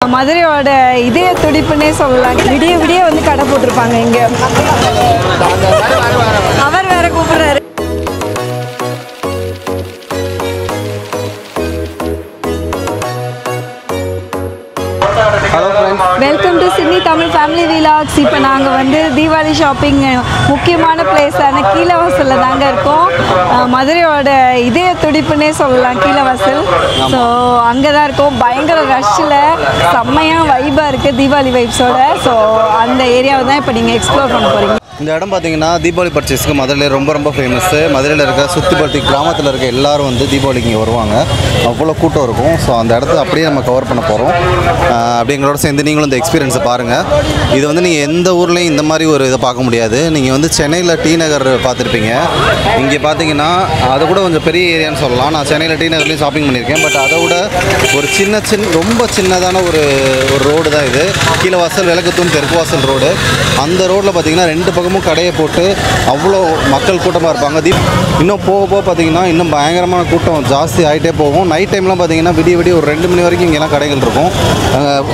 மதுரையோட இதய துடிப்புன்னே சொல்லலாம். விடிய விடிய வந்து கடை போட்டிருப்பாங்க இங்கே. அவர் வேற கூப்பிடுறாரு. Welcome to Sydney Tamil family vlogs. இப்போ நாங்கள் வந்து தீபாவளி ஷாப்பிங் முக்கியமான பிளேஸான கீழவாசலில் தாங்க இருக்கோம். மதுரையோட இதய துடிப்புன்னே சொல்லலாம் கீழவாசல். ஸோ அங்கே தான் இருக்கோம். பயங்கர ரஷ்ஷில் செம்மையாக வைபாக இருக்குது, தீபாவளி வைப்ஸோட. ஸோ அந்த ஏரியாவை தான் இப்போ நீங்கள் எக்ஸ்ப்ளோர் பண்ண போகிறீங்க. இந்த இடம் பார்த்தீங்கன்னா தீபாவளி பர்ச்சேஸ்க்கு மதுரையில் ரொம்ப ஃபேமஸ்ஸு. மதுரையில் இருக்க சுற்றிப்பட்டி கிராமத்தில் இருக்க எல்லாரும் வந்து தீபாவளிக்கு இங்கே வருவாங்க. அவ்வளோ கூட்டம் இருக்கும். ஸோ அந்த இடத்த அப்படியே நம்ம கவர் பண்ண போகிறோம். அப்படி எங்களோட சேர்ந்து நீங்களும் இந்த எக்ஸ்பீரியன்ஸை பாருங்கள். இது வந்து நீங்கள் எந்த ஊர்லேயும் இந்த மாதிரி ஒரு இதை பார்க்க முடியாது. நீங்கள் வந்து சென்னையில் டி நகர் பார்த்துருப்பீங்க. இங்கே பார்த்தீங்கன்னா அதை கூட கொஞ்சம் பெரிய ஏரியான்னு சொல்லலாம். நான் சென்னையில் டி நகர்லேயும் ஷாப்பிங் பண்ணியிருக்கேன். பட் அதை விட ஒரு ரொம்ப சின்னதான ஒரு ரோடு தான் இது. கீழவாசல் விளக்குத்தூண் தெற்குவாசல் ரோடு. அந்த ரோட்டில் பார்த்தீங்கன்னா ரெண்டு பக்கம் கடையை போட்டு அவ்வளோ மக்கள் கூட்டமாக இருப்பாங்க. இன்னும் போக பார்த்தீங்கன்னா இன்னும் பயங்கரமான கூட்டம் ஜாஸ்தி ஆகிட்டே போகும். நைட் டைம்லாம் பார்த்தீங்கன்னா விடிய ஒரு 2 மணி வரைக்கும் இங்கெல்லாம் கடைகள் இருக்கும்.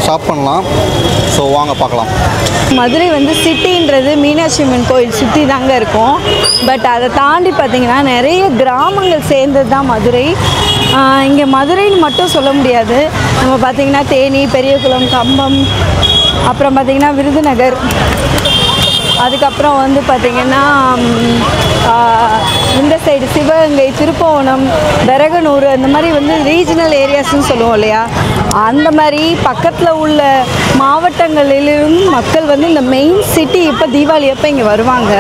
ஷாப் பண்ணலாம். ஸோ வாங்க பார்க்கலாம். மதுரை வந்து சிட்டின்றது மீனாட்சி அம்மன் கோயில் சுற்றி தாங்க இருக்கும். பட் அதை தாண்டி பார்த்திங்கன்னா நிறைய கிராமங்கள் சேர்ந்தது தான் மதுரை. இங்கே மதுரைன்னு மட்டும் சொல்ல முடியாது. நம்ம பார்த்திங்கன்னா தேனி, பெரியகுளம், கம்பம், அப்புறம் பார்த்திங்கன்னா விருதுநகர், அதுக்கப்புறம் வந்து பார்த்திங்கன்னா இந்த சைடு சிவகங்கை, திருப்போணம், பெரகனூர், அந்த மாதிரி வந்து ரீஜனல் ஏரியாஸ்ன்னு சொல்லுவோம் இல்லையா, அந்த மாதிரி பக்கத்தில் உள்ள மாவட்டங்களிலும் மக்கள் வந்து இந்த மெயின் சிட்டி இப்போ தீபாவளி அப்போ இங்கே வருவாங்க.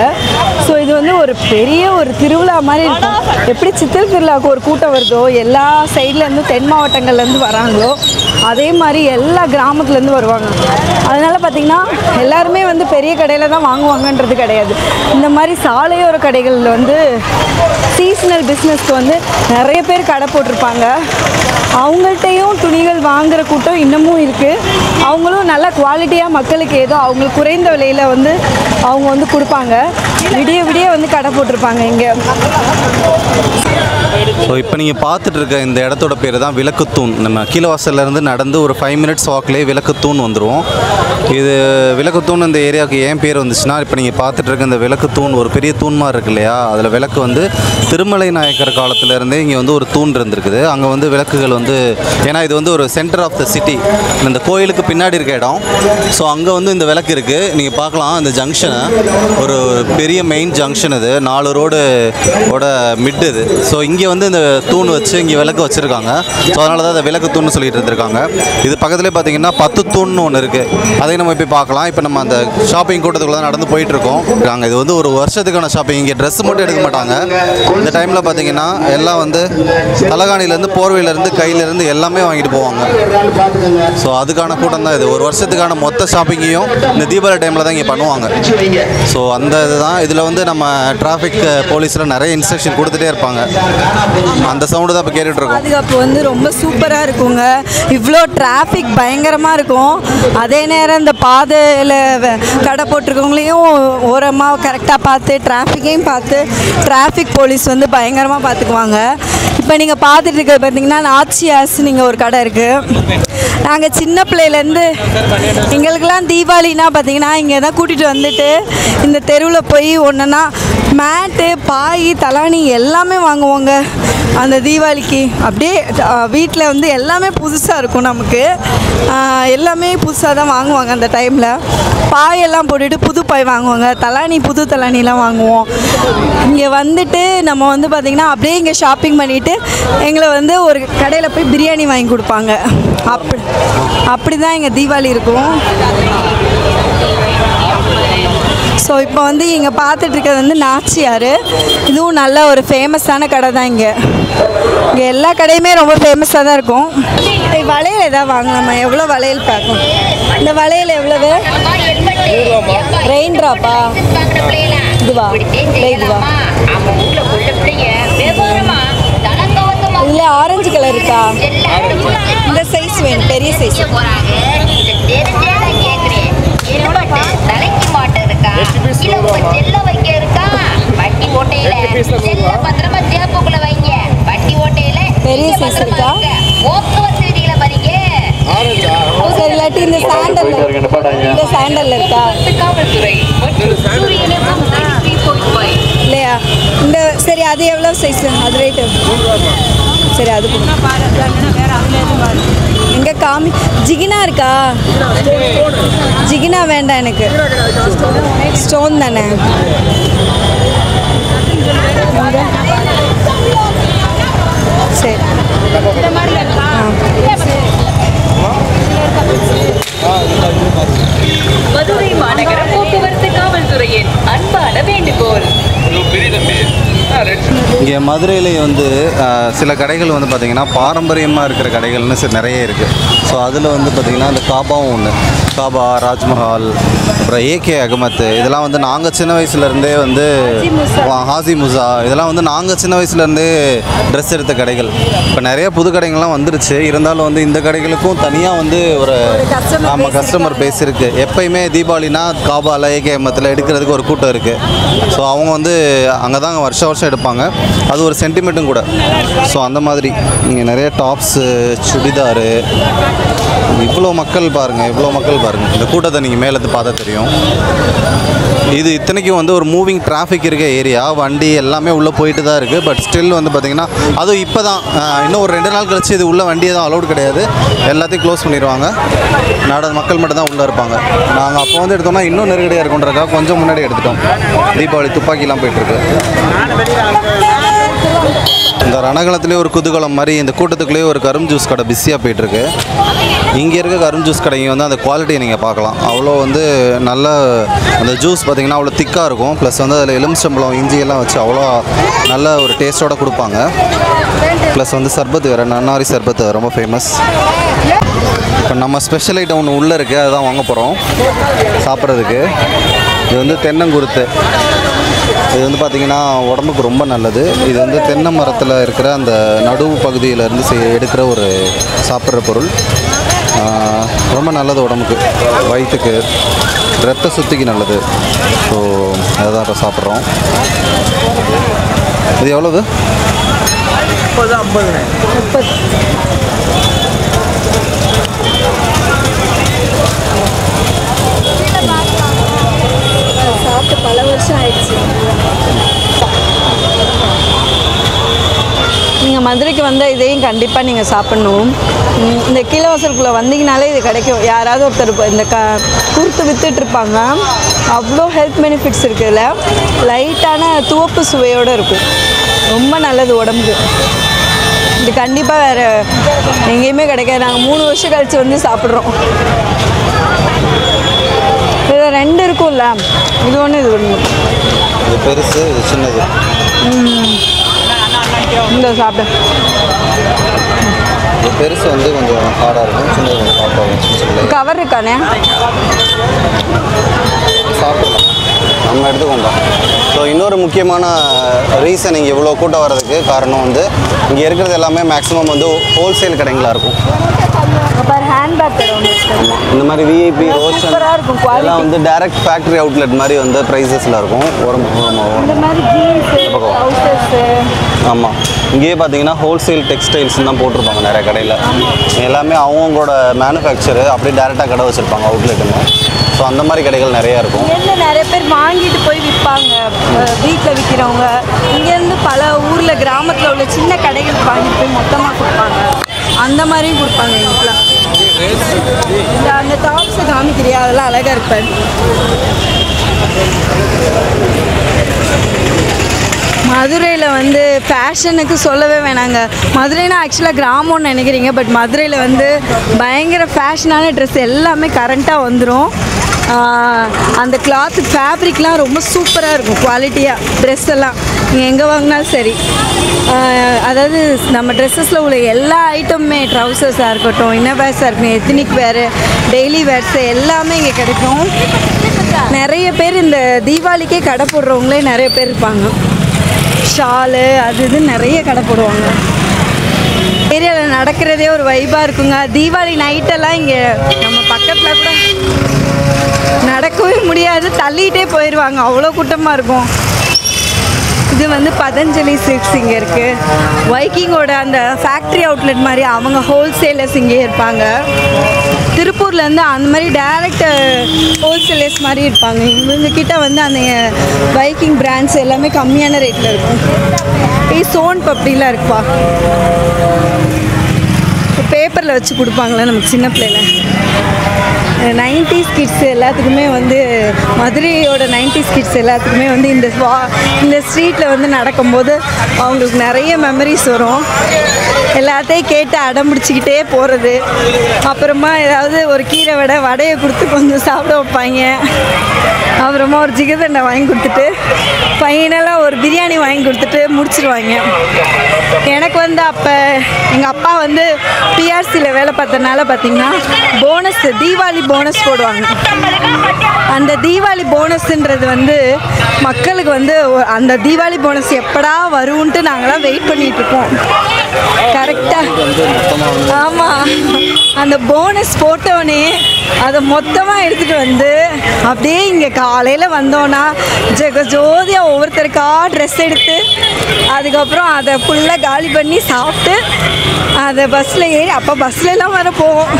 ஸோ இது வந்து ஒரு பெரிய ஒரு திருவிழா மாதிரி இருக்கும். எப்படி சித்திரை திருவிழாவுக்கு ஒரு கூட்டம் வருதோ, எல்லா சைட்லேருந்து தென் மாவட்டங்கள்லேருந்து வராங்களோ, அதே மாதிரி எல்லா கிராமத்துலேருந்து வருவாங்க. அதனால் பார்த்திங்கன்னா எல்லாருமே வந்து பெரிய கடையில் தான் வாங்குவாங்கன்றது கிடையாது. இந்த மாதிரி சாலையோர கடைகளில் வந்து சீசனல் பிஸ்னஸ்க்கு வந்து நிறைய பேர் கடை போட்டிருப்பாங்க. அவங்கள்ட்டையும் துணிகள் வாங்குகிற கூட்டம் இன்னமும் இருக்குது. அவங்களும் நல்ல குவாலிட்டியாக மக்களுக்கு ஏதோ அவங்களுக்கு குறைந்த விலையில் வந்து அவங்க வந்து கொடுப்பாங்க. விடிய வந்து கடை போட்டிருப்பாங்க இங்கே. ஸோ இப்போ நீங்கள் பார்த்துட்டு இருக்க இந்த இடத்தோட பேர் தான் விளக்குத்தூண். நம்ம கீழவாசல்லேருந்து நடந்து ஒரு 5 மினிட்ஸ் வாக்லேயே விளக்குத்தூண் வந்துடும். இது விளக்குத்தூண் இந்த ஏரியாவுக்கு ஏன் பேர் வந்துச்சுன்னா, இப்போ நீங்கள் பார்த்துட்டு இருக்க இந்த விளக்குத்தூண் ஒரு பெரிய தூண் மாதிரி இருக்கு இல்லையா, அதில் விளக்கு வந்து திருமலை நாயக்கர் காலத்துலேருந்தே இங்கே வந்து ஒரு தூண் இருந்திருக்குது. அங்கே வந்து விளக்குகள் வந்து, ஏன்னா இது வந்து ஒரு சென்டர் ஆஃப் த சிட்டி, இந்த கோயிலுக்கு பின்னாடி இருக்க இடம். ஸோ அங்கே வந்து இந்த விளக்கு இருக்குது. நீங்கள் பார்க்கலாம் இந்த ஜங்ஷனை, ஒரு பெரிய மெயின் ஜங்ஷன் இது, 4 ரோடோட மிட் இது. ஸோ இங்கே வந்து இந்த தூண் வச்சு இங்கே விளக்கு வச்சுருக்காங்க. ஸோ அதனால தான் இந்த விளக்கு தூண் சொல்லிட்டு இருந்திருக்காங்க. இது பக்கத்துலேயே பார்த்தீங்கன்னா 10 தூண்னு ஒன்று இருக்குது. அதையும் நம்ம போய் பார்க்கலாம். இப்போ நம்ம அந்த ஷாப்பிங் கூட்டத்துக்குள்ள தான் நடந்து போயிட்டுருக்கோம். இது வந்து ஒரு வருஷத்துக்கான ஷாப்பிங். இங்கே ட்ரெஸ் மட்டும் எடுக்க மாட்டாங்க. இந்த டைமில் பார்த்தீங்கன்னா எல்லாம் வந்து தலகாணிலேருந்து, போர்வையிலேருந்து, கையிலேருந்து எல்லாமே வாங்கிட்டு போவாங்க. ஸோ அதுக்கான கூட்டம் தான் இது. ஒரு வருஷத்துக்கான மொத்த ஷாப்பிங்கையும் இந்த தீபாவளி டைமில் தான் இங்கே பண்ணுவாங்க. ஸோ அந்த இதுதான். இதில் வந்து நம்ம டிராஃபிக் போலீஸில் நிறைய இன்ஸ்ட்ரக்ஷன் கொடுத்துட்டே இருப்பாங்க. அந்த சவுண்டு தான் இப்போ கேட்டுட்ருக்கோம். பாதுகாப்பு வந்து ரொம்ப சூப்பராக இருக்குங்க. இவ்வளோ டிராஃபிக் பயங்கரமாக இருக்கும். அதே நேரம் இந்த பாதையில் கடை போட்டிருக்கவங்களையும் ஓரமாக கரெக்டாக பார்த்து, டிராஃபிக்கையும் பார்த்து, டிராஃபிக் போலீஸ் வந்து பயங்கரமாக பார்த்துக்குவாங்க. இப்போ நீங்கள் பார்த்துட்டு இருக்கிறது பார்த்தீங்கன்னா நாச்சியாஸ் நீங்கள் ஒரு கடை இருக்குது. நாங்கள் சின்ன பிள்ளையிலேருந்து எங்களுக்கெல்லாம் தீபாவளினா பார்த்திங்கன்னா இங்கே தான் கூட்டிகிட்டு வந்துட்டு இந்த தெருவில் போய் ஒன்றுனா மேட்டு, பாய், தலாணி எல்லாமே வாங்குவோங்க அந்த தீபாவளிக்கு. அப்படியே வீட்டில் வந்து எல்லாமே புதுசாக இருக்கும். நமக்கு எல்லாமே புதுசாக தான் வாங்குவாங்க அந்த டைமில். பாயெல்லாம் போட்டுட்டு புது பாய் வாங்குவாங்க, தலாணி புது தலானிலாம் வாங்குவோம். இங்கே வந்துட்டு நம்ம வந்து பார்த்திங்கன்னா அப்படியே இங்கே ஷாப்பிங் பண்ணிவிட்டு எங்களை வந்து ஒரு கடையில் போய் பிரியாணி வாங்கி கொடுப்பாங்க. அப்படி தான் எங்கள் தீபாவளி இருக்கும். ஸோ இப்போ வந்து இங்கே பார்த்துட்ருக்கிறது வந்து நாச்சியார். இதுவும் நல்ல ஒரு ஃபேமஸான கடை தான். இங்கே எல்லா கடையுமே ரொம்ப ஃபேமஸாக தான் இருக்கும். வளையல் எதாவது வாங்கலாமா? எவ்வளோ வளையல் பார்க்கும்? இந்த வளையல் எவ்வளவு? ரெயின் ட்ராப்பா? இதுவா? இதுவா? இதில் ஆரஞ்சு கலர் இருக்கா? இந்த சைஸ் வேணும், பெரிய சைஸ். பெரிய சைஸ் இருக்கா? சரி, இந்த சாண்டல் இருக்கா இல்லையா? இந்த சரி அது எவ்வளோ சைஸ்? அது ரேட்டு சரி அது எங்கே காமி ஜிகினா இருக்கா? ஜிகினா வேண்டாம் எனக்கு, ஸ்டோன் தானே. சரி மதுரை மாநகர போக்குவரத்து காவல்துறையின் அன்பான வேண்டுகோள். இங்கே மதுரையில் வந்து சில கடைகள் வந்து பார்த்திங்கன்னா பாரம்பரியமாக இருக்கிற கடைகள்னு நிறைய இருக்குது. ஸோ அதில் வந்து பார்த்திங்கன்னா அந்த காபாவும் ஒன்று, காபா, ராஜ்மஹால், அப்புறம் ஏகே அகமத்து, இதெல்லாம் வந்து நாங்கள் சின்ன வயசுலேருந்தே வந்து ஹாசி முசா, இதெல்லாம் வந்து நாங்கள் சின்ன வயசுலேருந்தே ட்ரெஸ் எடுத்த கடைகள். இப்போ நிறைய புது கடைகள்லாம் வந்துருச்சு. இருந்தாலும் வந்து இந்த கடைகளுக்கும் தனியாக வந்து ஒரு நம்ம கஸ்டமர் பேஸ் இருக்குது. எப்பயுமே தீபாவளினா காபாவில் ஏகே அகமத்தில் எடுக்கிறதுக்கு ஒரு கூட்டம் இருக்குது. ஸோ அவங்க வந்து அங்கே தான் வருஷம் வருஷம் எடுப்பாங்க. அது ஒரு சென்டிமெண்ட்டும் கூட. ஸோ அந்த மாதிரி இங்கே நிறைய டாப்ஸு, சுடிதாரு, இவ்வளோ மக்கள் பாருங்கள், இந்த கூட்டத்தை நீங்கள் மேலேருந்து பார்த்தா தெரியும். இது இத்தனைக்கும் வந்து ஒரு மூவிங் டிராஃபிக் இருக்க ஏரியா, வண்டி எல்லாமே உள்ளே போயிட்டு தான் இருக்குது. பட் ஸ்டில் வந்து பார்த்திங்கன்னா அதுவும் இப்போ தான், இன்னும் ஒரு 2 நாள் கழிச்சு இது உள்ளே வண்டியை தான் அலௌட் கிடையாது, எல்லாத்தையும் க்ளோஸ் பண்ணிடுவாங்க. மக்கள் மட்டும் தான் உள்ளே இருப்பாங்க. நாங்கள் அப்போ வந்து எடுத்தோம்னா இன்னும் நெருக்கடியாக இருக்குன்றக்காக கொஞ்சம் முன்னாடி எடுத்துட்டோம். தீபாவளி துப்பாக்கிலாம் போயிட்டுருக்கு. இந்த ரணகலத்துலேயே ஒரு குதூகலம் மாதிரி இந்த கூட்டத்துக்குள்ளேயே ஒரு கரும் ஜூஸ் கடை பிஸியாக போயிட்டுருக்கு. இங்கே இருக்க கரும் ஜூஸ் கடைங்க வந்து அந்த குவாலிட்டியை நீங்கள் பார்க்கலாம். அவ்வளோ வந்து நல்ல அந்த ஜூஸ் பார்த்திங்கன்னா அவ்வளோ திக்காக இருக்கும். ப்ளஸ் வந்து அதில் எலுமிச்சம்பழம், இஞ்சி எல்லாம் வச்சு அவ்வளோ நல்ல ஒரு டேஸ்ட்டோடு கொடுப்பாங்க. ப்ளஸ் வந்து சர்பத்து வேறு, நன்னாரி சர்பத்து ரொம்ப ஃபேமஸ். இப்போ நம்ம ஸ்பெஷல் ஐட்டம் ஒன்று உள்ளே இருக்குது, அதுதான் வாங்க போகிறோம் சாப்பிட்றதுக்கு. இது வந்து தென்னங்குருத்து. இது வந்து பார்த்திங்கன்னா உடம்புக்கு ரொம்ப நல்லது. இது வந்து தென்னை மரத்தில் இருக்கிற அந்த நடுவு பகுதியிலேருந்து எடுக்கிற ஒரு சாப்பிட்ற பொருள். ரொம்ப நல்லது உடம்புக்கு, வயிற்றுக்கு, ரத்த சுத்திக்கு நல்லது. ஸோ அதுதான் இப்போ சாப்பிட்றோம். இது எவ்வளவு? 50. சாப்பிட்டு பல வருஷம் ஆயிடுச்சு. நீங்கள் மதுரைக்கு வந்தால் இதையும் கண்டிப்பாக நீங்கள் சாப்பிட்ணும். இந்த கீழவாசலுக்குள்ளே வந்தீங்கனாலே இது கிடைக்கும். யாராவது ஒருத்தர் இந்த குறுத்து விற்றுட்ருப்பாங்க. அவ்வளோ ஹெல்த் பெனிஃபிட்ஸ் இருக்குதுல. லைட்டான துவப்பு சுவையோடு இருக்கும். ரொம்ப நல்லது உடம்புக்கு. இது கண்டிப்பாக வேறு எங்கேயுமே கிடைக்காது. நாங்கள் 3 வருஷம் கழித்து வந்து சாப்பிட்றோம். இதில் 2 இருக்கும்ல, இது ஒன்று இது ஒன்று. இது பெருசு, இது சின்னது. இந்த சாப்பிட்டேன். இது பெருசு வந்து கொஞ்சம் ஹார்டாக இருக்கும், சின்னது கொஞ்சம் சாஃப்டாக இருக்கும். கவர் இருக்கானே, சாப்பிடலாம், நம்ம எடுத்துக்கோங்க. ஸோ இன்னொரு முக்கியமான ரீசன் இங்கே இவ்வளோ கூட்டம் வர்றதுக்கு காரணம் வந்து இங்கே இருக்கிறது எல்லாமே மேக்ஸிமம் வந்து ஹோல்சேல் கடைங்களாக இருக்கும். ஹேண்ட்பேக் இந்த மாதிரி விஐபி ரோஷன் இதெல்லாம் வந்து டைரக்ட் ஃபேக்ட்ரி அவுட்லெட் மாதிரி வந்து ப்ரைஸஸில் இருக்கும். ஆமாம், இங்கேயே பார்த்தீங்கன்னா ஹோல்சேல் டெக்ஸ்டைல்ஸ் தான் போட்டிருப்பாங்க நிறைய கடையில். எல்லாமே அவங்களோட மேனுஃபேக்சரு அப்படியே டேரெக்டாக கடை வச்சுருப்பாங்க அவுட்லெட்டுன்னு. ஸோ அந்த மாதிரி கடைகள் நிறையா இருக்கும். நிறைய பேர் வாங்கிட்டு போய் விற்பாங்க, வீட்டில் விற்கிறவங்க. இங்கேருந்து பல ஊரில் கிராமத்தில் உள்ள சின்ன கடைகளுக்கு வாங்கிட்டு போய் மொத்தமாக கொடுப்பாங்க. அந்த மாதிரியும் கொடுப்பாங்க எங்களுக்குலாம். அந்த டாப்ஸை காமிக்கிறியா, அதெல்லாம் அழகாக இருப்பேன். மதுரையில் வந்து ஃபேஷனுக்கு சொல்லவே வேணாங்க. மதுரைனா ஆக்சுவலாக கிராமம்னு நினைக்கிறீங்க, பட் மதுரையில் வந்து பயங்கர ஃபேஷனான ட்ரெஸ் எல்லாமே கரண்ட்டாக வந்துடும். அந்த கிளாத்து ஃபேப்ரிக்லாம் ரொம்ப சூப்பராக இருக்கும், குவாலிட்டியாக. ட்ரெஸ் எல்லாம் நீங்கள் எங்கே வாங்கினாலும் சரி. அதாவது நம்ம ட்ரெஸ்ஸஸில் உள்ள எல்லா ஐட்டமுமே, ட்ரௌசர்ஸாக இருக்கட்டும், இன்னர்வேர்ஸாக இருக்கட்டும், எத்னிக் வேறு, டெய்லி வேர்ஸு எல்லாமே இங்கே கிடைக்கும். நிறைய பேர் இந்த தீபாவளிக்கே கடை போடுறவங்களே நிறைய பேர் இருப்பாங்க. ஷாலு அது இது நிறைய கடை போடுவாங்க. ஏரியாவில் நடக்கிறதே ஒரு வைப்பாக இருக்குங்க. தீபாவளி நைட்டெல்லாம் இங்கே நம்ம பக்கத்தில் கூட நடக்கவே முடியாது, தள்ளிகிட்டே போயிடுவாங்க, அவ்வளோ கூட்டமாக இருக்கும். இது வந்து பதஞ்சலி சில்க்ஸ் இங்கே இருக்குது. வைக்கிங்கோட அந்த ஃபேக்ட்ரி அவுட்லெட் மாதிரி அவங்க ஹோல்சேலர்ஸ் இங்கே இருப்பாங்க. திருப்பூர்லேருந்து அந்த மாதிரி டேரக்ட் ஹோல்சேலர்ஸ் மாதிரி இருப்பாங்க. இவங்கக்கிட்ட வந்து அந்த பைக்கிங் பிராண்ட்ஸ் எல்லாமே கம்மியான ரேட்டில் இருக்கும். சோன் பப்டிலாம் இருக்குப்பா. பேப்பரில் வச்சு கொடுப்பாங்களே நமக்கு சின்ன பிள்ளைல. 90s கிட்ஸ் எல்லாத்துக்குமே வந்து மதுரையோட 90s கிட்ஸ் எல்லாத்துக்குமே வந்து இந்த ஸ்ட்ரீட்டில் வந்து நடக்கும்போது அவங்களுக்கு நிறைய மெமரிஸ் வரும். எல்லாத்தையும் கேட்டு அடம்பிடிச்சிக்கிட்டே போகிறது. அப்புறமா ஏதாவது ஒரு கீரை வடையை கொடுத்து கொஞ்சம் சாப்பிட வைப்பாங்க. அப்புறமா ஒரு ஜிகதண்டை வாங்கி கொடுத்துட்டு ஃபைனலாக ஒரு பிரியாணி வாங்கி கொடுத்துட்டு முடிச்சிருவாங்க. எனக்கு வந்து அப்போ எங்கள் அப்பா வந்து பிஆர்சியில் வேலை பார்த்தனால பார்த்திங்கன்னா தீபாவளி போனஸ் போடுவாங்க. அந்த தீபாவளி போனஸ்ன்றது வந்து மக்களுக்கு வந்து அந்த தீபாவளி போனஸ் எப்படா வரும்ன்ட்டு நாங்களாம் வெயிட் பண்ணிகிட்ருக்கோம். கரெக்டாக ஆமாம், அந்த போனஸ் போட்டோடனே அதை மொத்தமாக எடுத்துகிட்டு வந்து அப்படியே இங்கே காலையில் வந்தோன்னா ஜோதியாக ஒவ்வொருத்தருக்கா ட்ரெஸ் எடுத்து அதுக்கப்புறம் அதை ஃபுல்லாக காலி பண்ணி சாப்பிட்டு அதை பஸ்ஸில் ஏறி, அப்போ பஸ்லலாம் வர போவோம்.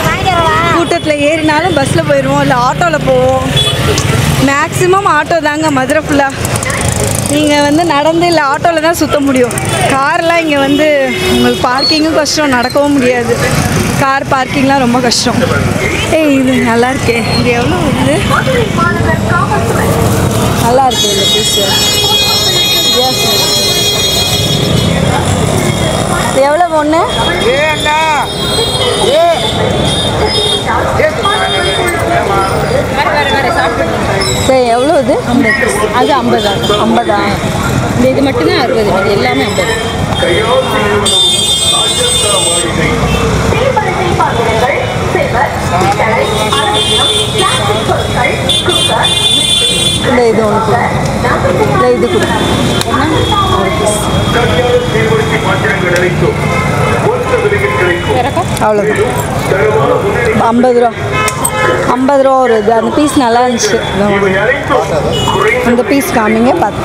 கூட்டத்தில் ஏறினாலும் பஸ்ஸில் போயிடுவோம், இல்லை ஆட்டோவில் போவோம். மேக்ஸிமம் ஆட்டோ தாங்க மதுரை ஃபுல்லாக. நீங்கள் வந்து நடந்து இல்லை ஆட்டோவில் தான் சுற்ற முடியும். கார்லாம் இங்கே வந்து உங்களுக்கு பார்க்கிங்கும் கஷ்டம், நடக்கவும் முடியாது. கார் பார்க்கிங்லாம் ரொம்ப கஷ்டம். இது நல்லா இருக்கே. இது எவ்வளோ வந்து நல்லா இருக்கு இந்த பீஸு. எவ்வளோ ஒன்று? சரி, எவ்வளோ இது? 50. அது 50. 50. இது மட்டும்தான் 60. இது எல்லாமே 50. இந்த இது ஒன்று இல்லை, இது கொடு. அவ்வளோதான். 50 ரூபா. 50 ரூபா ஒரு இது. அந்த பீஸ் நல்லா இருந்துச்சு. அந்த பீஸ் காமிங்க பார்த்து.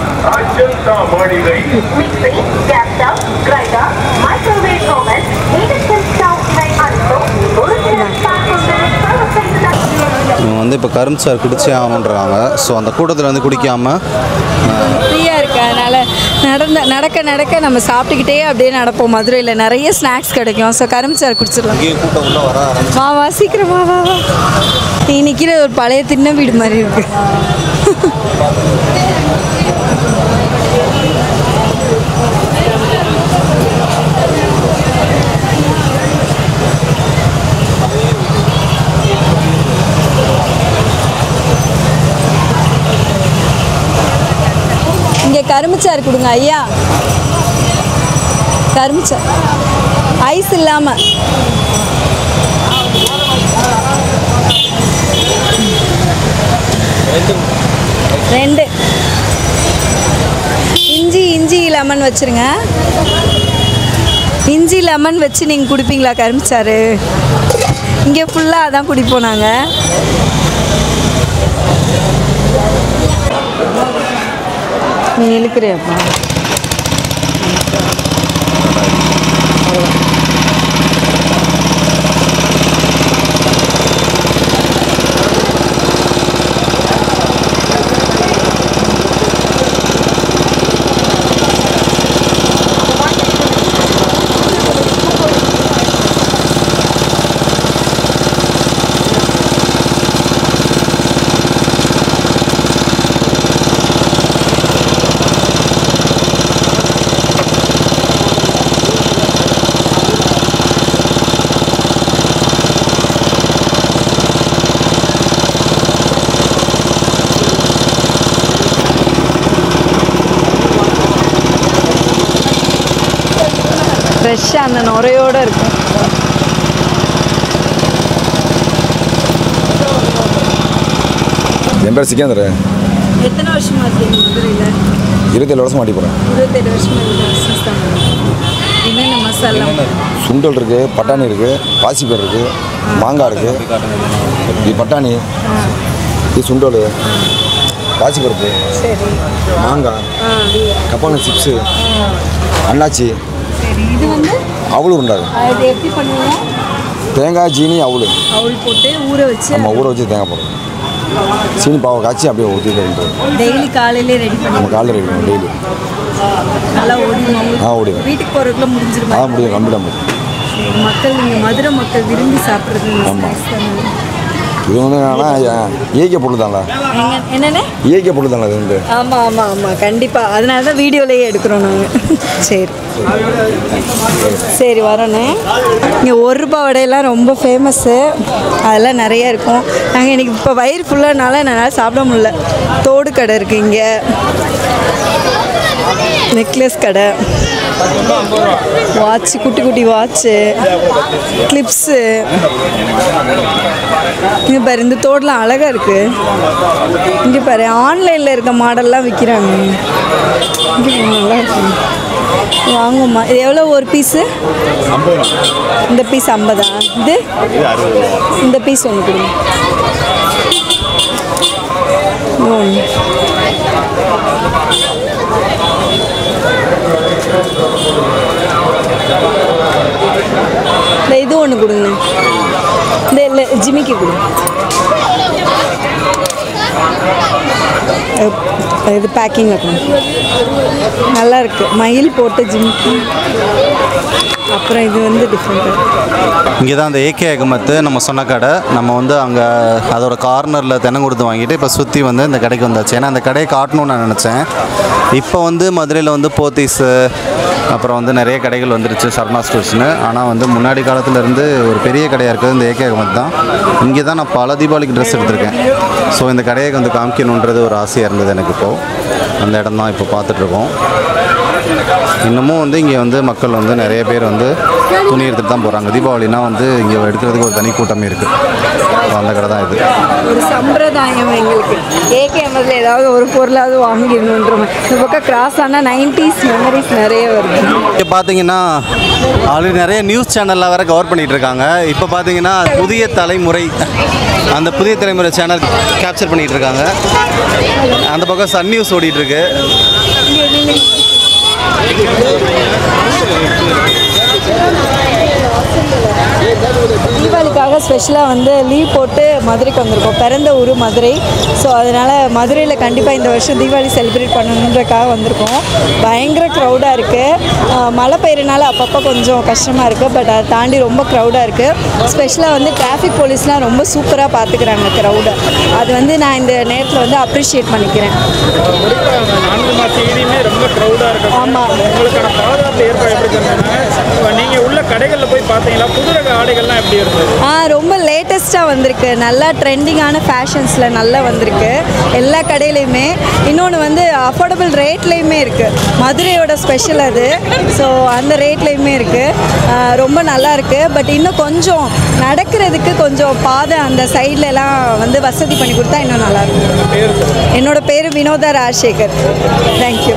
வந்து இப்போ கரும்பு சாறு குடிச்சே ஆகணுன்றாங்க. ஸோ அந்த கூட்டத்தில் வந்து குடிக்காமல் ஃப்ரீயாக இருக்குது. அதனால் நடக்க நடக்க நம்ம சாப்பிட்டுக்கிட்டே அப்படியே நடப்போம். மதுரையில் நிறைய ஸ்நாக்ஸ் கிடைக்கும். ஸோ கரும்பு சாறு குடிச்சிடலாம். வா சீக்கிரம் வா. நீ நிற்கிற ஒரு பழைய தின்ன வீடு மாதிரி இருக்கு. இங்கே கரும்புச்சாறு கொடுங்க ஐயா. கரும்புச்சாறு ஐஸ் இல்லாமல். ரெண்டு இஞ்சி லெமன் வச்சுருங்க. இஞ்சி லெமன் வச்சு நீங்கள் குடிப்பீங்களா கரும்புச்சாறு? இங்கே ஃபுல்லாக அதான் குடிப்போம் நாங்கள். நீ இழுக்கிறியாப்பா? ஃப்ரெஷ்ஷாக அந்த நுரையோடு இருக்கும். என் பேர் சிக்கேந்தர். எத்தனை வருஷமா இருக்கீங்க மதுரையில்? 27 வருஷம் மாட்டி போகிறேன். 27 வருஷமா என்னென்ன மசாலா? சுண்டல் இருக்குது, பட்டாணி இருக்குது, பாசிப்பயிர் இருக்குது, மாங்காய் இருக்குது. இது பட்டாணி, இது சுண்டல், பாசிப்பருப்பு, மாங்காய், கப்பான சிப்ஸு, அண்ணாச்சி. சரி, இது வந்து அவ்வளோ உண்டாது. அது எப்படி பண்ணுவோம்? தேங்காய் சீனி அவுள் போட்டு ஊற வச்சு நம்ம ஊற வச்சு தேங்காய் போடுறோம். சீனி பாவை காய்ச்சி அப்படியே ஊற்றிட்டு டெய்லி காலையிலே ரெடி பண்ணி நம்ம காலையில் ரெடி பண்ணுவோம் டெய்லி. நல்லா ஓடிடும். ஓடிடும். வீட்டுக்கு போகிறதுக்குள்ள முடிஞ்சிருமா? முடியும் கம்ப்ளீட்டாக முடியும். மக்கள் நீங்கள் மதுரை மக்கள் விரும்பி சாப்பிட்றது. ஆமாம். இது வந்து என்னன்னா இயற்கை பொருள் தான்ல. என்னென்ன இயற்கை பொருள் தானே இது வந்து. ஆமாம் ஆமாம் ஆமாம் கண்டிப்பாக. அதனால தான் வீடியோலேயே எடுக்கிறோம் நாங்கள். சரி சரி வரோண்ணே. இங்கே 1 ரூபா வடையெல்லாம் ரொம்ப ஃபேமஸ்ஸு. அதெல்லாம் நிறைய இருக்கும். நாங்கள் இன்றைக்கி இப்போ வயிறு ஃபுல்லானால என்னால் சாப்பிட முடியல. தோடு கடை இருக்குது இங்கே, நெக்லஸ் கடை, வாட்சு, குட்டி குட்டி வாட்சு, கிளிப்ஸு. இங்கே பாரு இந்த தோடெலாம் அழகாக இருக்குது. இங்கே பாரு ஆன்லைனில் இருக்க மாடல்லாம் விற்கிறாங்க. இங்கே நல்லா இருக்கு. வாங்குமா? இது எவ்வளோ ஒரு பீஸு? இந்த பீஸ் 50. இது இந்த பீஸ் ஒன்று கொடுங்க. ஒன்று இந்த இது ஒன்று கொடுங்க. இந்த இல்லை ஜிமிக்கி கொடுங்க. இது பேக்கிங் வைக்கணும். நல்லா இருக்குது. மயில் போட்டு ஜிமிக்கி. அப்புறம் இது வந்து டிஃப்ரெண்ட்டாக. இங்கே தான் அந்த ஏகே அகமத்து நம்ம சொன்ன கடை. நம்ம வந்து அங்கே அதோட கார்னரில் தென்னை கொடுத்து வாங்கிட்டு இப்போ சுற்றி வந்து இந்த கடைக்கு வந்தாச்சு. ஏன்னா அந்த கடையை காட்டணும்னு நான் நினச்சேன். இப்போ வந்து மதுரையில் வந்து போத்தீஸு, அப்புறம் வந்து நிறைய கடைகள் வந்துருச்சு, சரணா ஸ்டோர்ஸ்னு. ஆனால் வந்து முன்னாடி காலத்துலேருந்து ஒரு பெரிய கடையாக இருக்குது இந்த ஏகே அகமத் தான். இங்கே தான் நான் பல தீபாவளிக்கு ட்ரெஸ் எடுத்திருக்கேன். ஸோ இந்த கடையை வந்து காமிக்கணுன்றது ஒரு ஆசையாக இருந்தது எனக்கு. இப்போது அந்த இடம் தான் இப்போ பார்த்துட்ருக்கோம். இன்னமும் வந்து இங்கே வந்து மக்கள் வந்து நிறைய பேர் வந்து துணி எடுத்துகிட்டு தான் போகிறாங்க. தீபாவளினா வந்து இங்கே எடுக்கிறதுக்கு ஒரு தனி கூட்டமே இருக்குது. அந்த கடை தான் இது. ஒரு சம்பிரதாயம் எங்களுக்கு. ஏகேஎம்எஸ்ல ஏதாவது ஒரு பொருளாவது வாங்கிடணுன்ற மாதிரி. இந்த பக்கம் கிராஸ் ஆனால் 90s மெமரிஸ் நிறைய வருது. இப்போ பார்த்தீங்கன்னா ஆல்ரெடி நிறைய நியூஸ் சேனலில் வேறு கவர் பண்ணிகிட்டு இருக்காங்க. இப்போ பார்த்தீங்கன்னா புதிய தலைமுறை, அந்த புதிய தலைமுறை சேனல் கேப்சர் பண்ணிகிட்டு இருக்காங்க. அந்த பக்கம் சன் நியூஸ் ஓடிட்டுருக்கு. தீபாவளிக்காக ஸ்பெஷலாக வந்து லீவ் போட்டு மதுரைக்கு வந்திருக்கோம். பிறந்த ஊர் மதுரை. ஸோ அதனால் மதுரையில் கண்டிப்பாக இந்த வருஷம் தீபாவளி செலிப்ரேட் பண்ணணுன்றக்காக வந்திருக்கோம். பயங்கர க்ரௌடாக இருக்குது. மழை பெய்யறனால அப்பப்போ கொஞ்சம் கஷ்டமாக இருக்குது. பட் அதை தாண்டி ரொம்ப க்ரௌடாக இருக்குது. ஸ்பெஷலாக வந்து டிராஃபிக் போலீஸ்லாம் ரொம்ப சூப்பராக பார்த்துக்கிறாங்க க்ரௌடை. அது வந்து நான் இந்த நேரத்தில் வந்து அப்ரிஷியேட் பண்ணிக்கிறேன். ரொம்ப க்ரௌடாக இருக்குது. ஆமாம். உங்களுக்கான பாதுகாப்பு ஏற்பாடு எப்படி பண்ணுறாங்க? நீங்கள் உள்ள கடைகளில் போய் பார்த்தீங்களா? புது ரக ஆடைகள்லாம் எப்படி இருந்தது? ரொம்ப லேட்டஸ்ட்டாக வந்திருக்கு. நல்லா ட்ரெண்டிங்கான ஃபேஷன்ஸில் நல்லா வந்திருக்கு எல்லா கடையிலையுமே. இன்னொன்று வந்து அஃபோர்டபுள் ரேட்லேயுமே இருக்குது. மதுரையோட ஸ்பெஷல் அது. ஸோ அந்த ரேட்லேயுமே இருக்குது. ரொம்ப நல்லா இருக்குது. பட் இன்னும் கொஞ்சம் நடக்கிறதுக்கு கொஞ்சம் பாதை அந்த சைட்லலாம் வந்து வசதி பண்ணி கொடுத்தா இன்னும் நல்லாயிருக்கும். என்னோடய பேர் வினோதா ராஜசேகர். தேங்க்யூ.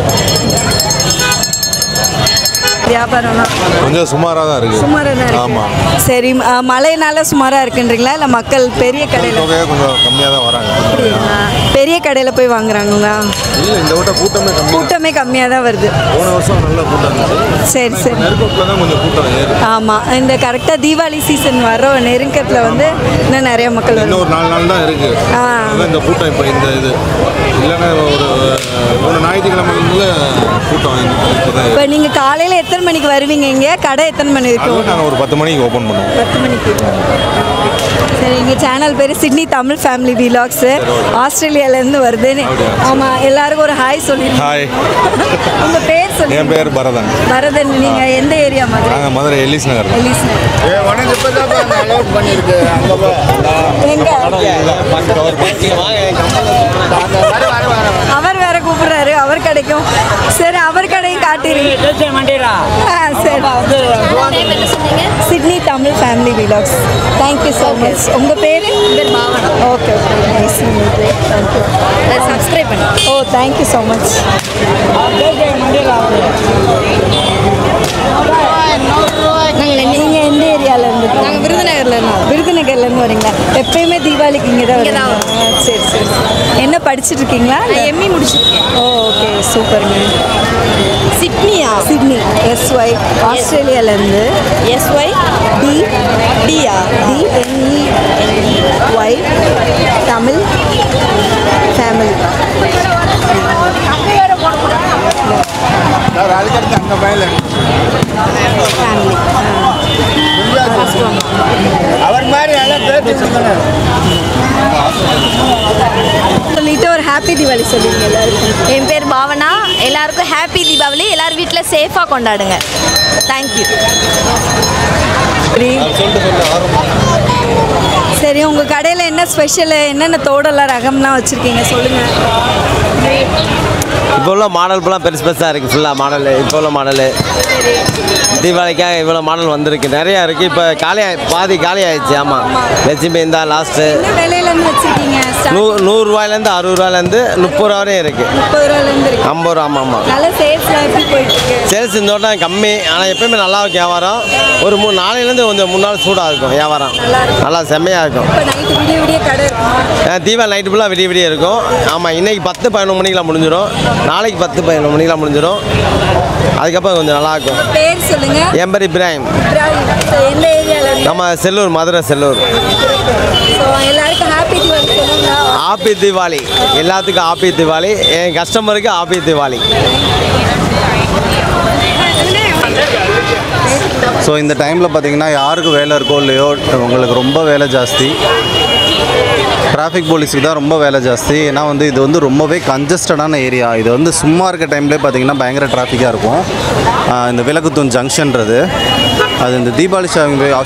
வியாபாரம்லாம் கொஞ்சம் சுமாராக தான் இருக்குது. சுமாராக தான் இருக்கு. ஆமாம். சரி, மழைனால சுமாராக இருக்குன்றீங்களா? இல்லை மக்கள் பெரிய கடையில் தொகையாக கொஞ்சம் கம்மியாக தான் வராங்க. பெரிய கடையில் போய் வாங்குறாங்களா? இல்லை, இந்த வட்டம் கூட்டமே கம்மியாக தான் வருது. போன வருஷம் நல்ல கூட்டம் இருந்துச்சு. சரி சரி. நெருக்கத்தில் தான் கொஞ்சம் கூட்டம் ஏறுது. ஆமாம். இந்த கரெக்டாக தீபாவளி சீசன் வர நெருக்கத்தில் வந்து இன்னும் நிறைய மக்கள் இன்னும் ஒரு 4 நாள் தான் இருக்குது. அதான் இந்த கூட்டம் இப்போ இந்த இது இல்லைன்னா ஒரு ஞாயிற்றுக்கிழமைக்குள்ள கூட்டம் இப்போ நீங்கள் காலையில் எத்தனை மணிக்கு வருவீங்க? இங்கே கடை எத்தனை மணி இருக்கும்? நாங்கள் ஒரு 10 மணிக்கு ஓப்பன் பண்ணுவோம். 10 மணிக்கு. சரி, எங்கள் சேனல் பேர் சிட்னி தமிழ் ஃபேமிலி விலாக்ஸு. ஆஸ்திரேலியாவிலேருந்து வருது. ஆமாம், எல்லாருக்கும் ஒரு ஹாய் சொல்லிடுங்க. ஹாய். உங்கள் பேர் சொல்லி. என் பேர் பரதன். பரதன். நீங்கள் எந்த ஏரியா? மதுரை. நாங்கள் மதுரை எலிஸ் நகர். எலிஸ் நகர். அவர் வேற கூப்பிடுறாரு. அவர் கிடைக்கும். சரி, அவர் கடையும் காட்டிடுங்க. Sydney Tamil family vlogs. Thank you so much. உங்கள் பேர்? Okay okay. Nice. Thank you. Subscribe பண்ணி. ஓ, தேங்க்யூ ஸோ மச். நீங்கள் எந்த ஏரியாவில் இருந்து? நாங்கள் விருதுநகர்ல. விருதுநகர்ல ஏரியாலேருந்து வரீங்களா? எப்பயுமே தீபாவளிக்கு இங்கே தான் வரீங்களா? சரி சரி. என்ன படிச்சுட்டு இருக்கீங்களா? எம்இ முடிச்சிருக்கேன். ஓ ஓகே சூப்பருங்க. சிட்னி SY ஆஸ்திரேலியாலேருந்து. SY டியா DNEY தமிழ் ஃபேமிலி. அவர் மாதிரி நல்லா சொல்லிட்டு ஒரு ஹாப்பி தீபாவளி சொல்லுவீங்க எல்லாருக்கும். என் பேர் பாவனா. எல்லாருக்கும் ஹாப்பி தீபாவளி. எல்லாரும் வீட்டில் சேஃபாக கொண்டாடுங்க. தேங்க்யூ. சரி, உங்கள் கடையில் என்ன ஸ்பெஷலு, என்னென்ன தோடெல்லாம் ரகம்லாம் வச்சுருக்கீங்க சொல்லுங்கள். இப்போ உள்ள மாடல் ஃபுல்லாக பெருசு பெருசாக இருக்குது. ஃபுல்லாக மாடலு இப்போ உள்ள மாடலு தீபாவளிக்காக இவ்வளோ மாடல் வந்திருக்கு. நிறையா இருக்குது. இப்போ பாதி காலி ஆயிடுச்சு. ஆமாம், லட்சுமி இந்த லாஸ்ட்டு விலையிலேருந்து வச்சுருக்கீங்க? 100 ரூபாயிலேருந்து 60 ரூபாயிலேருந்து 30 ரூபா வரையும் இருக்குது. 30 ரூபாயிலேருந்து இருக்குது. 50 ரூபா. ஆமாம் ஆமாம். நல்ல சேல்ஸ்லாம் எப்படி போயிட்டுருக்கு? சேல்ஸ் இந்த வட்டம் கம்மி. ஆனால் எப்பயுமே நல்லா இருக்கும் வியாபாரம். ஒரு 3 நாளையிலேருந்து கொஞ்சம் 3 நாள் சூடாக இருக்கும் வியாபாரம். நல்லா செம்மையாக இருக்கும். இப்போ நைட்டு விடிய விடிய கடை இருக்கும்? தீபாவளி நைட்டு ஃபுல்லாக விடிய விடிய இருக்கும். ஆமாம், இன்றைக்கி 10-11 மணிக்கெலாம் முடிஞ்சிடும். நாளைக்கு 10-11 மணிக்கெலாம் முடிஞ்சிடும். அதுக்கப்புறம் கொஞ்சம் நல்லாயிருக்கும். பேர் சொல்லுங்கள். என் பேர் இப்ராஹிம். எந்த ஏரியாவில்? நம்ம செல்லூர், மதுரை செல்லூர். ஸோ எல்லாருக்கும் ஹாப்பி தீபாவளி சொல்லுங்களா? ஹாப்பி தீபாவளி. எல்லாத்துக்கும் ஹாப்பி தீபாவளி. என் கஸ்டமருக்கு ஹாப்பி தீபாவளி. ஸோ இந்த டைமில் பார்த்தீங்கன்னா யாருக்கு வேலை இருக்கோ இல்லையோ உங்களுக்கு ரொம்ப வேலை ஜாஸ்தி. டிராஃபிக் போலீஸுக்கு தான் ரொம்ப வேலை ஜாஸ்தி. ஏன்னா வந்து இது வந்து ரொம்பவே கன்ஜஸ்டடான ஏரியா. இது வந்து சும்மா இருக்க டைம்லேயே பார்த்தீங்கன்னா பயங்கர டிராஃபிக்காக இருக்கும். இந்த விளக்குத்தூண் ஜங்ஷன்றது அது இந்த தீபாவளி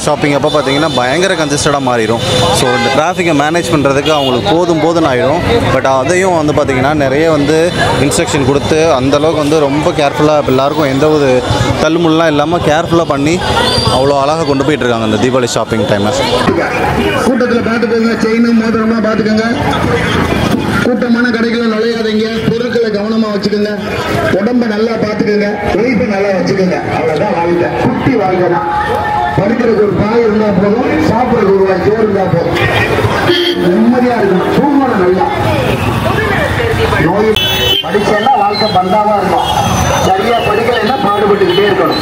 ஷாப்பிங் அப்போ பார்த்தீங்கன்னா பயங்கர கன்ஜஸ்டடாக மாறிடும். ஸோ இந்த டிராஃபிக்கை மேனேஜ் பண்ணுறதுக்கு அவங்களுக்கு போதும் ஆகிடும். பட் அதையும் வந்து பார்த்திங்கன்னா நிறைய வந்து இன்ஸ்ட்ரக்ஷன் கொடுத்து அந்தளவுக்கு வந்து ரொம்ப கேர்ஃபுல்லாக எல்லாருக்கும் எந்த ஒரு தள்ளுமுள்ளலாம் இல்லாமல் கேர்ஃபுல்லாக பண்ணி அவ்வளோ அழகாக கொண்டு போயிட்டுருக்காங்க இந்த தீபாவளி ஷாப்பிங் டைமில். கூட்டத்தில் பார்த்துக்கோங்க, செயினும் மோதிரமா பார்த்துக்கோங்க. கூட்டமான கடைகளை நுழையாதீங்க. பொருட்களை கவனமா வச்சுக்கோங்க. உடம்ப நல்லா பார்த்துக்கோங்க. உழைப்பை நல்லா வச்சுக்கோங்க. அவ்வளவுதான் வாழ்க்கை. குட்டி வாழ்க்கை தான். படிக்கிறதுக்கு ஒரு பாய் இருந்தா போதும், சாப்பிட்றதுக்கு ஒரு வாய் சோறு இருந்தா போதும். நிம்மதியா இருக்கணும். தூங்கணும் நல்லா. நோய் படிச்சா வாழ்க்கை பந்தாவா இருக்கும். சரியா படிக்கலைன்னா பாடுபட்டுக்கிட்டே இருக்கணும்.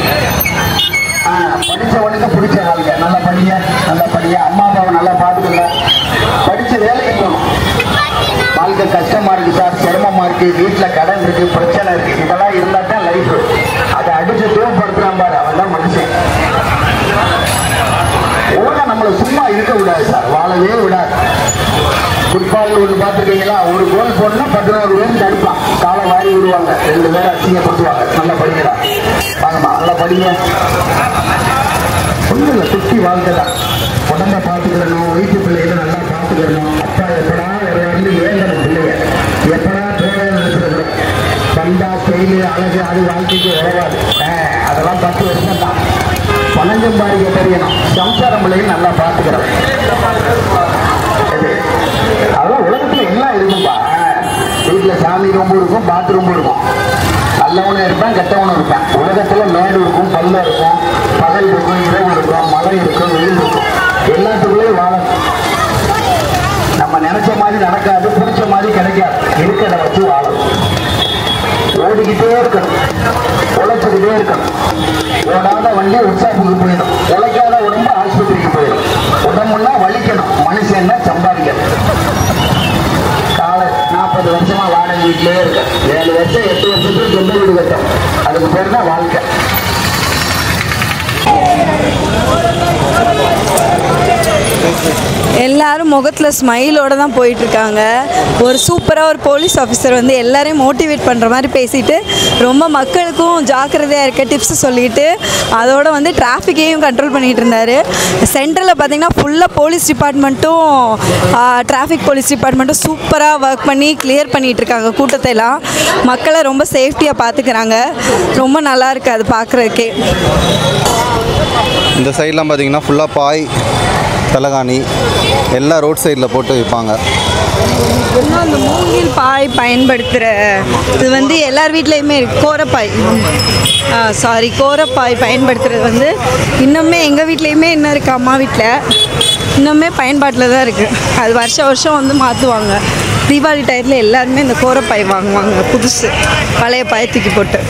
படிச்ச உடனே பிடிச்ச வாழ்க்கை. நல்லா படிங்க. அம்மா அப்பாவை நல்லா பார்த்துக்கோங்க. படிச்ச வேலைக்கு போகணும். வாழ்க்கை கஷ்டமா இருக்கு சார், சிரமமா இருக்கு, வீட்டில் கடன் இருக்கு, பிரச்சனை இருக்கு, இதெல்லாம் இருந்தா தான் லைஃப். அதை அடிச்சு தேவைப்படுத்துறான் பாரு, அவன் தான் மனுஷன். உலகம் நம்மளை சும்மா இருக்க விடாது சார், வாழவே விடாது. ஃபுட்பால் ஒன்று பார்த்துருக்கீங்களா? ஒரு கோல் போடணும்னா 11 பேர் தடுப்பான். காலை வாரி விடுவாங்க, 2 பேரை அசிங்கப்படுத்துவாங்க. நல்லா படிக்கிறா, வாங்கம்மா நல்லா படிங்க. ஒன்றும் இல்லை, குட்டி வாழ்க்கை தான். உடம்ப பார்த்துக்கிறணும், வீட்டு பிள்ளைகளை நல்லா பார்த்துக்கிறணும். அப்பா எப்படா வந்து ஏங்கணும் பிள்ளைங்க, எப்படா தேவையான நினைச்சிருக்கணும். பந்தா ஸ்டைலு அழகு அது வாழ்க்கைக்கு உறவாது. அதெல்லாம் 10 வருஷம் தான். பணம் சம்பாதிக்க தெரியணும். சம்சாரம் பிள்ளைகள் நல்லா பார்த்துக்கிறோம். அதெல்லாம் உலகத்துல எல்லாம் இருக்கும்பா. வீட்டில் சாமி ரூம் இருக்கும், பாத்ரூம் இருக்கும். நல்லவனும் இருப்பேன், கெட்டவனும் இருப்பேன். உலகத்துல மேடு இருக்கும், பல்ல இருக்கும், பகல் இருக்கும், இரவு இருக்கும், மழை இருக்கும், வெயில் இருக்கும். எல்லாத்துக்குள்ளேயும் வாழணும். நம்ம நினைச்ச மாதிரி நடக்காது, பிடிச்ச மாதிரி கிடைக்காது. இருக்கிறத வச்சு வாழணும். ஓடிக்கிட்டே இருக்கணும், உழைச்சிக்கிட்டே இருக்கணும். ஓடாத வண்டி உற்சாகத்துக்கு போயிடும். உழைக்காத உடம்பு ஆஸ்பத்திரிக்கு போயிடும். உடம்புன்னா வலிக்கணும், மனுஷன்னா சம்பாதிக்கணும். காலை 40 வருஷமா வாடகை வீட்டிலே இருக்கு. 7 வருஷம் 8 வருஷத்துக்கு சொந்த வீடு கட்டும். அதுக்கு பேர் தான் வாழ்க்கை. எல்லாரும் முகத்தில் ஸ்மைலோடு தான் போயிட்டுருக்காங்க. ஒரு சூப்பராக ஒரு போலீஸ் ஆஃபீஸர் வந்து எல்லாரையும் மோட்டிவேட் பண்ணுற மாதிரி பேசிட்டு ரொம்ப மக்களுக்கும் ஜாக்கிரதையாக இருக்க டிப்ஸ் சொல்லிட்டு அதோட வந்து டிராஃபிக்கையும் கண்ட்ரோல் பண்ணிகிட்டு இருந்தார். சென்ட்ரலில் பார்த்திங்கன்னா ஃபுல்லாக போலீஸ் டிபார்ட்மெண்ட்டும் டிராஃபிக் போலீஸ் டிபார்ட்மெண்ட்டும் சூப்பராக ஒர்க் பண்ணி கிளியர் பண்ணிகிட்ருக்காங்க. கூட்டத்தை எல்லாம் மக்களை ரொம்ப சேஃப்டியாக பார்த்துக்கிறாங்க. ரொம்ப நல்லா இருக்குது அது பார்க்குறதுக்கே. இந்த சைட்லாம் பார்த்திங்கன்னா ஃபுல்லாக பாய் தலகாணி எல்லாம் ரோட் சைடில் போட்டு விற்பாங்க. இன்னும் அந்த மூங்கில் பாய் பயன்படுத்துகிற இது வந்து எல்லார் வீட்லேயுமே இருக்குது. கோரப்பாய் பயன்படுத்துகிறது வந்து இன்னுமே எங்கள் வீட்லேயுமே இன்னும் இருக்குது, அம்மா வீட்டில். இன்னுமே பயன்பாட்டில் தான் இருக்குது. அது வருஷம் வந்து மாற்றுவாங்க. தீபாவளி டயத்தில் எல்லாருமே இந்த கோரப்பாய் வாங்குவாங்க, புதுசு பழைய பாயை தூக்கி போட்டு.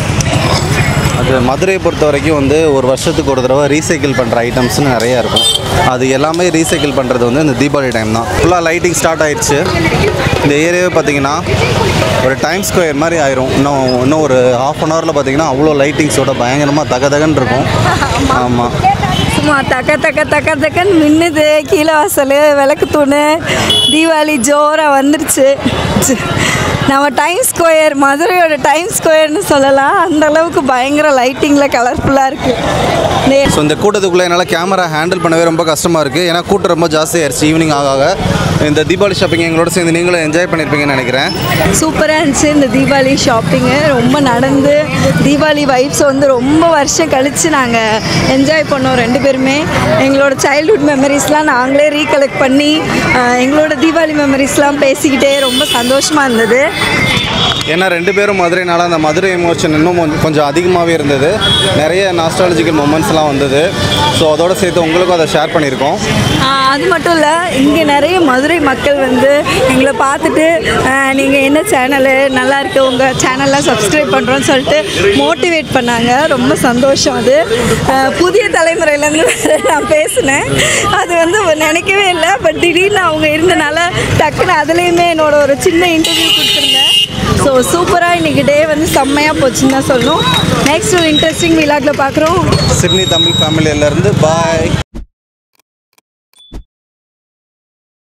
அது மதுரையை பொறுத்த வரைக்கும் வந்து ஒரு வருஷத்துக்கு ஒரு தடவை ரீசைக்கிள் பண்ணுற ஐட்டம்ஸ்னு நிறையா இருக்கும். அது எல்லாமே ரீசைக்கிள் பண்ணுறது வந்து இந்த தீபாவளி டைம் தான். ஃபுல்லாக லைட்டிங் ஸ்டார்ட் ஆயிடுச்சு. இந்த ஏரியாவே பார்த்திங்கன்னா ஒரு டைம் ஸ்கொயர் மாதிரி ஆயிரும். இன்னும் ஒரு ½ அன் ஹவரில் பார்த்திங்கன்னா அவ்வளோ லைட்டிங்ஸோட பயங்கரமாக தகன்னு இருக்கும். ஆமாம், சும்மா தக்கன்னு மின்னுது. கீழே வாசல் விளக்கு தூணு தீபாவளி ஜோராக வந்துருச்சு. நம்ம டைம் ஸ்கொயர், மதுரையோட டைம் ஸ்கொயர்னு சொல்லலாம். அந்த அளவுக்கு பயங்கர லைட்டிங்கில் கலர்ஃபுல்லாக இருக்குது. ஸோ இந்த கூட்டத்துக்குள்ளே என்னால் கேமரா ஹேண்டில் பண்ணவே ரொம்ப கஷ்டமாக இருக்குது. ஏன்னா கூட்டம் ரொம்ப ஜாஸ்தியாகிடுச்சு. ஈவினிங் ஆக இந்த தீபாவளி ஷாப்பிங் எங்களோட சேர்ந்து நீங்களும் என்ஜாய் பண்ணியிருப்பீங்கன்னு நினைக்கிறேன். சூப்பராக இருந்துச்சு இந்த தீபாவளி ஷாப்பிங்கு. ரொம்ப நடந்து தீபாவளி வைப்ஸ் வந்து ரொம்ப வருஷம் கழித்து நாங்கள் என்ஜாய் பண்ணோம் 2 பேருமே. எங்களோட சைல்ட்ஹுட் மெமரிஸ்லாம் நாங்களே ரீகலெக்ட் பண்ணி எங்களோட தீபாவளி மெமரிஸ்லாம் பேசிக்கிட்டே ரொம்ப சந்தோஷமாக இருந்தது. ஏன்னா 2 பேரும் மதுரைனால அந்த மதுரை எமோஷன் இன்னும் கொஞ்சம் அதிகமாகவே இருந்தது. நிறைய நாஸ்டாலஜிக்கல் மொமெண்ட்ஸ்லாம் வந்தது. ஸோ அதோடு சேர்த்து உங்களுக்கும் அதை ஷேர் பண்ணியிருக்கோம். அது மட்டும் இல்லை, இங்கே நிறைய மதுரை மக்கள் வந்து எங்களை பார்த்துட்டு நீங்கள் என்ன சேனலு நல்லா இருக்கு, உங்கள் சேனல்லாம் சப்ஸ்கிரைப் பண்ணுறோன்னு சொல்லிட்டு மோட்டிவேட் பண்ணாங்க. ரொம்ப சந்தோஷம். அது புதிய தலைமுறையிலேருந்து நான் பேசினேன். அது வந்து நினைக்கவே இல்லை. பட் திடீர்னு அவங்க இருந்தனால டக்குன்னு அதுலேயுமே என்னோட ஒரு சின்ன இன்டர்வியூ கொடுத்துருந்தேன். ஸோ சூப்பராக இன்றைக்கி டே வந்து செம்மையாக போச்சுன்னு தான் சொல்லணும். நெக்ஸ்ட் ஒரு இன்ட்ரெஸ்டிங் விலாகில் பார்க்குறோம். சிட்னி தமிழ் ஃபேமிலியிலேருந்து பாய்.